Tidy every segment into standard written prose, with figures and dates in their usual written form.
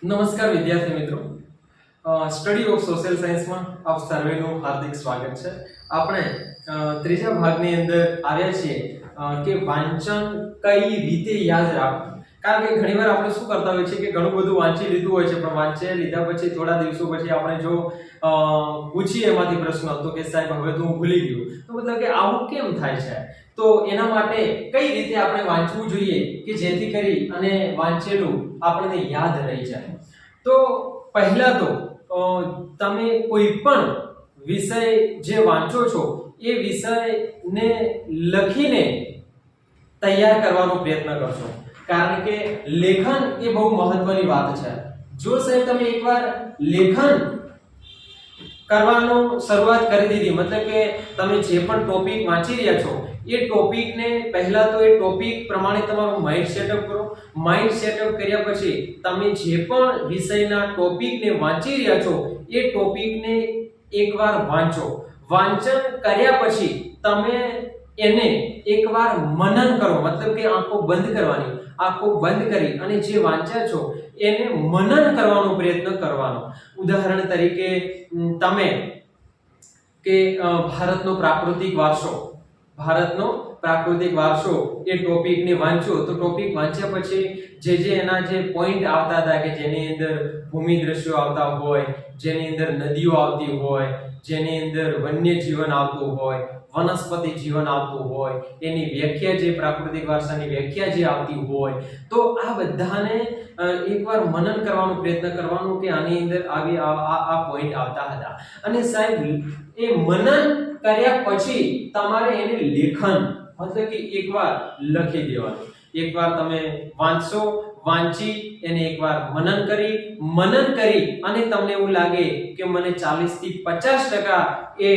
નમસ્કાર વિદ્યાર્થી મિત્રો, સ્ટડી ઓફ સોશિયલ સાયન્સમાં આપ સર્વેનું હાર્દિક સ્વાગત છે। આપણે ત્રીજા ભાગની અંદર આવ્યા છીએ કે વાંચન કઈ રીતે યાદ રાખવું। કારણ કે ઘણીવાર આપણે શું કરતા હોય છે કે ઘણું બધું વાંચી લીધું હોય છે, પણ વાંચી લીધા પછી થોડા દિવસો પછી આપણે જો પૂછીએ એમાંથી પ્રશ્ન તો કે સાહેબ હવે તો હું ભૂલી ગયો, તો મતલબ કે આવું કેમ થાય છે? તો એના માટે કઈ રીતે આપણે વાંચવું જોઈએ કે જેથી કરી અને વાંચેલું આપણને યાદ રહી જાય। તો પહેલા તો તમે કોઈ પણ વિષય જે વાંચો છો એ વિષયને લખીને તૈયાર કરવાનો પ્રયત્ન કરશો, કારણ કે લેખન એ બહુ મહત્વની વાત છે। જો સાહેબ તમે એકવાર લેખન કરવાનો શરૂઆત કરી દીધી, મતલબ કે તમે જે પણ ટોપિક વાંચી રહ્યા છો એ ટોપિકને પહેલા તો એ ટોપિક પ્રમાણે તમારું માઇન્ડ સેટઅપ કરો। માઇન્ડ સેટઅપ કર્યા પછી તમે જે પણ વિષયના ટોપિકને વાંચી રહ્યા છો એ ટોપિકને એકવાર વાંચો। વાંચન કર્યા પછી તમે એને એકવાર મનન કરો, મતલબ કે આંખો બંધ કરવાની, આંખો બંધ કરી અને જે વાંચ્યા છો એને મનન કરવાનો પ્રયત્ન કરવાનો। ઉદાહરણ તરીકે તમે કે ભારતનો પ્રાકૃતિક વારસો એ ટોપિકને વાંચો, તો ટોપિક વાંચ્યા પછી જે એના જે પોઈન્ટ આવતા હતા કે જેની અંદર ભૂમિ દ્રશ્યો આવતા હોય, જેની અંદર નદીઓ આવતી હોય, જેની અંદર વન્ય જીવન આવતું હોય, વનસ્પતિ જીવન આવતું હોય, એની વ્યાખ્યા જે પ્રાકૃતિક વારસાની વ્યાખ્યા જે આવતી હોય, તો આ બધાને એકવાર મનન કરવાનો પ્રયત્ન કરવાનો કે આની અંદર આવી આ પોઈન્ટ આવતા હતા। અને સાહેબ એ મનન કર્યા પછી તમારે એને લેખન મતલબ કે એકવાર લખી દેવાનું। એકવાર તમે વાંચો, વાંચી એને એકવાર મનન કરી અને તમને એવું લાગે કે મને 40 થી 50% એ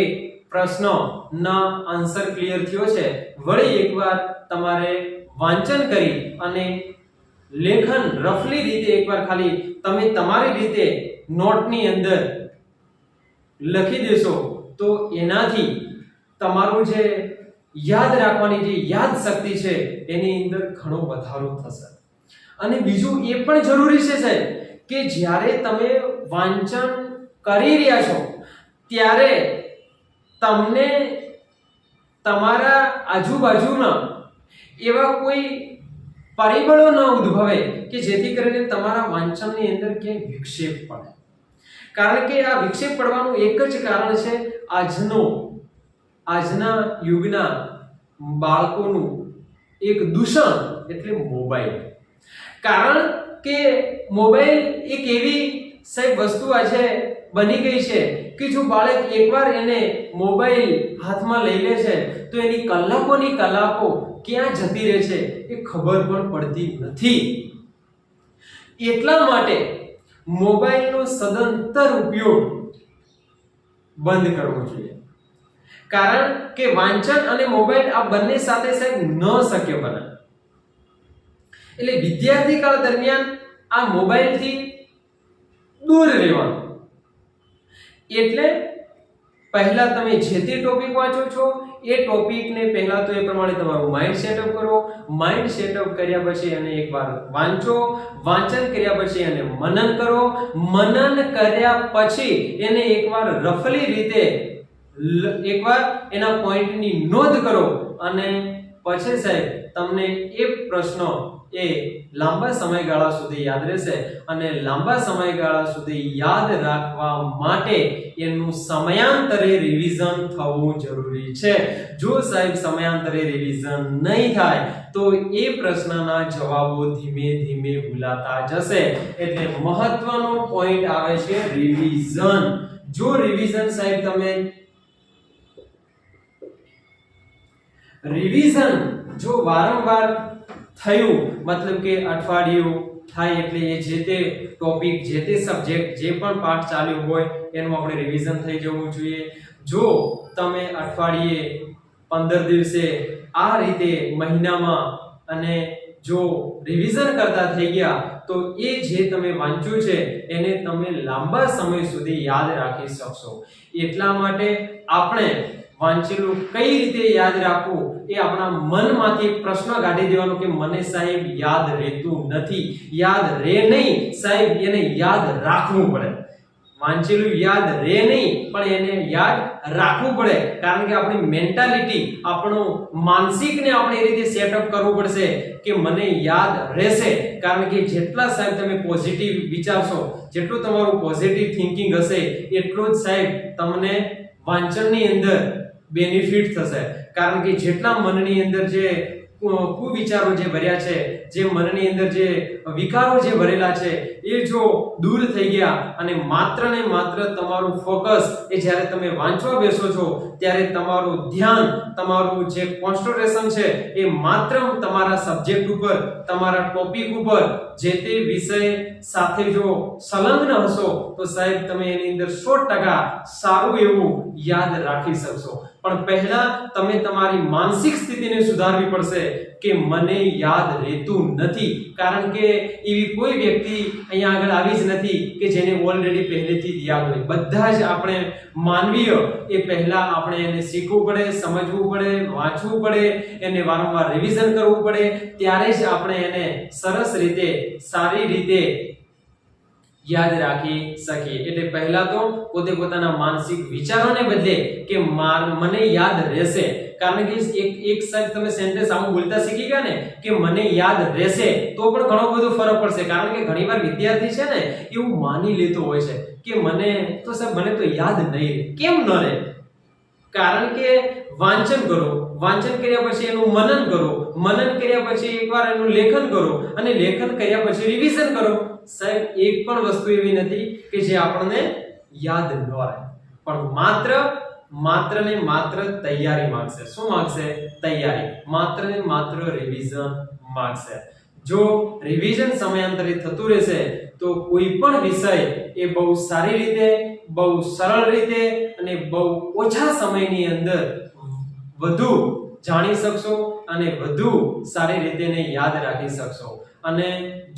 પ્રશ્નના આન્સર ક્લિયર થયો છે, વળી એકવાર તમારે વાંચન કરી અને લેખન રફલી રીતે એકવાર ખાલી તમે તમારી રીતે નોટની અંદર લખી દેશો તો એનાથી તમારું જે યાદ રાખવાની જે યાદ શક્તિ છે એની અંદર ઘણો વધારો થશે। અને બીજું એ પણ જરૂરી છે સાહેબ કે જ્યારે તમે વાંચન કરી રહ્યા છો ત્યારે તમને તમારા આજુબાજુના એવા કોઈ પરિબળો ન ઉદ્ભવે કે જેથી કરીને તમારા વાંચનની અંદર ક્યાંય વિક્ષેપ પડે। કારણ કે આ વિક્ષેપ પડવાનું એક જ કારણ છે આજના યુગના બાળકોનું એક દૂષણ એટલે મોબાઈલ। કારણ કે મોબાઈલ એક એવી સાહેબ વસ્તુ આજે બની ગઈ છે કે જો બાળક એકવાર એને મોબાઈલ હાથમાં લઈ લે છે તો એની કલાકોની કલાકો ક્યાં જતી રહે છે એ ખબર પણ પડતી નથી। એટલા માટે મોબાઈલનો સદંતર ઉપયોગ બંધ કરવો જોઈએ, કારણ કે વાંચન અને મોબાઈલ આ બંને સાથે સાહેબ ન શક્ય બને। એટલે વિદ્યાર્થી કાળ દરમિયાન આ મોબાઈલથી દૂર રહેવાનું। એટલે પહેલા તમે જે તે ટોપિક વાંચો છો એ ટોપિકને પહેલા તો એ પ્રમાણે તમારું માઇન્ડ સેટઅપ કરો। માઇન્ડ સેટઅપ કર્યા પછી એને એકવાર વાંચો, વાંચન કર્યા પછી એને મનન કરો, મનન કર્યા પછી એને એકવાર રફલી રીતે એકવાર એના પોઈન્ટની નોંધ કરો અને પછી સાહેબ તમને એ પ્રશ્ન એ લાંબા સમયગાળા સુધી યાદ રહેશે। અને લાંબા સમયગાળા સુધી યાદ રાખવા માટે એનું સમયાંતરે રિવિઝન થવું જરૂરી છે। જો સાહેબ સમયાંતરે રિવિઝન નહીં થાય તો એ પ્રશ્નના જવાબો ધીમે ધીમે ભૂલાતા જશે। એટલે મહત્વનો પોઈન્ટ આવે છે રિવિઝન। જો રિવિઝન સાહેબ તમે રિવિઝન જો વારંવાર થયું, મતલબ કે અઠવાડિયું થાય એટલે એ જે તે ટોપિક, જે તે સબ્જેક્ટ, જે પણ પાઠ ચાલ્યો હોય એનું આપણે રિવિઝન થઈ જવું જોઈએ। જો તમે અઠવાડિયે 15 દિવસે આ રીતે મહિનામાં અને જો રિવિઝન કરતા થઈ ગયા તો એ જે તમે વાંચ્યું છે એને તમે લાંબા સમય સુધી યાદ રાખી શકશો। એટલા માટે આપણે વાંચેલું કઈ રીતે યાદ રાખવું એ આપણા મનમાંથી એક પ્રશ્ન કાઢી દેવાનો કે મને સાહેબ યાદ રહેતું નથી. યાદ રહે નહીં સાહેબ, એને યાદ રાખવું પડે. વાંચેલું યાદ રહે નહીં પણ એને યાદ રાખવું પડે, કારણ કે આપણી મેન્ટાલિટી, આપણું માનસિકને આપણે એ રીતે સેટઅપ કરવું પડશે કે મને યાદ રહેશે. કારણ કે જેટલા સાહેબ તમે પોઝિટિવ વિચારશો, જેટલું તમારું પોઝિટિવ થિંકિંગ હશે, એટલું જ સાહેબ તમને વાંચનની અંદર બેનિફિટ થશે. કારણ કે જેટલા મનની અંદર જે કુવિચારો જે ભર્યા છે, જે મનની અંદર જે વિકારો જે ભરેલા છે, એ જો દૂર થઈ ગયા અને માત્ર ને માત્ર તમારું ફોકસ એ જ્યારે તમે વાંચવા બેસો છો ત્યારે તમારું ધ્યાન, તમારું જે કોન્સન્ટ્રેશન છે એ માત્ર તમારા સબ્જેક્ટ ઉપર, તમારા ટોપિક ઉપર, જે તે વિષય સાથે જો સંલગ્ન હશો તો સાહેબ તમે એની અંદર 100% સારું એવું યાદ રાખી શકશો. પણ પહેલા તમે તમારી માનસિક સ્થિતિને સુધારવી પડશે કે મને યાદ રહેતું નથી. કારણ કે એવી કોઈ વ્યક્તિ અહીંયા આગળ આવી જ નથી કે જેને ઓલરેડી પહેલેથી જ યાદ હોય. બધા જ આપણે માનવીય એ પહેલા આપણે એને શીખવું પડે, સમજવું પડે, વાંચવું પડે, એને વારંવાર રિવિઝન કરવું પડે, ત્યારે જ આપણે એને સરસ રીતે, સારી રીતે યાદ રાખી શકીએ. એટલે પહેલા તો પોતે પોતાના માનસિક વિચારોને બદલે કે મને યાદ રહેશે. કારણ કે એક સાહેબ તમે સેન્ટેન્સ આવું બોલતા શીખી ગયા ને કે મને યાદ રહેશે, તો પણ ઘણો બધો ફરક પડશે. કારણ કે ઘણીવાર વિદ્યાર્થી છે ને એવું માની લેતો હોય છે કે મને તો સાહેબ મને તો યાદ નહીં રહે. કેમ ન રહે? કારણ કે વાંચન કરો, વાંચન કર્યા પછી એનું મનન કરો, મનન કર્યા પછી એકવાર એનું લેખન કરો, અને લેખન કર્યા પછી રિવિઝન કરો. સાહેબ એક પણ વસ્તુ એવી નથી કે જે આપણને યાદ ન રહે, પણ માત્ર ને માત્ર તૈયારી માંગશે. શું માંગશે? તૈયારી. માત્ર ને માત્ર રિવિઝન માંગશે. જો રિવિઝન સમયાંતરે થતું રહેશે તો કોઈ પણ વિષય એ બહુ સારી રીતે, બહુ સરળ રીતે અને બહુ ઓછા સમયની અંદર વધુ જાણી શકશો અને વધુ સારી રીતે એને યાદ રાખી શકશો. અને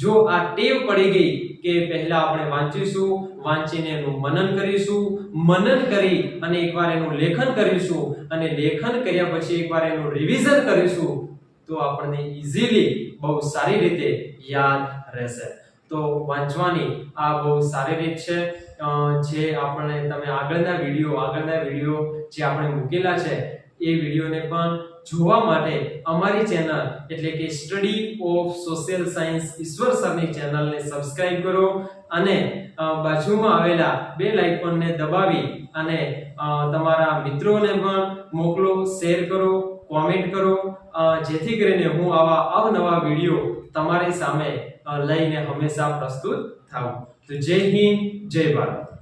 જો આ ટેવ પડી ગઈ કે પહેલા આપણે વાંચીશું, વાંચીને એનું મનન કરીશું, મનન કરી અને એકવાર એનું લેખન કરીશું, અને લેખન કર્યા પછી એકવાર એનું રિવિઝન કરીશું, તો આપણને ઈઝીલી બહુ સારી રીતે યાદ રહેશે. તો વાંચવાની આ બહુ સારી રીત છે. જે આપણે તમે આગળના વિડિયો જે આપણે મૂકેલા છે એ વિડિયોને પણ જોવા માટે અમારી ચેનલ એટલે કે સ્ટડી ઓફ સોશિયલ સાયન્સ ઈશ્વર સરની ચેનલને સબસ્ક્રાઇબ કરો અને બાજુમાં આવેલા બેલ આઇકોનને દબાવી અને તમારા મિત્રોને પણ મોકલો, શેર કરો, કોમેન્ટ કરો, જેથી કરીને હું આવા અવનવા વિડિયો તમારી સામે લઈને હંમેશા પ્રસ્તુત થાઉં. તો જય હિન્દ, જય ભારત.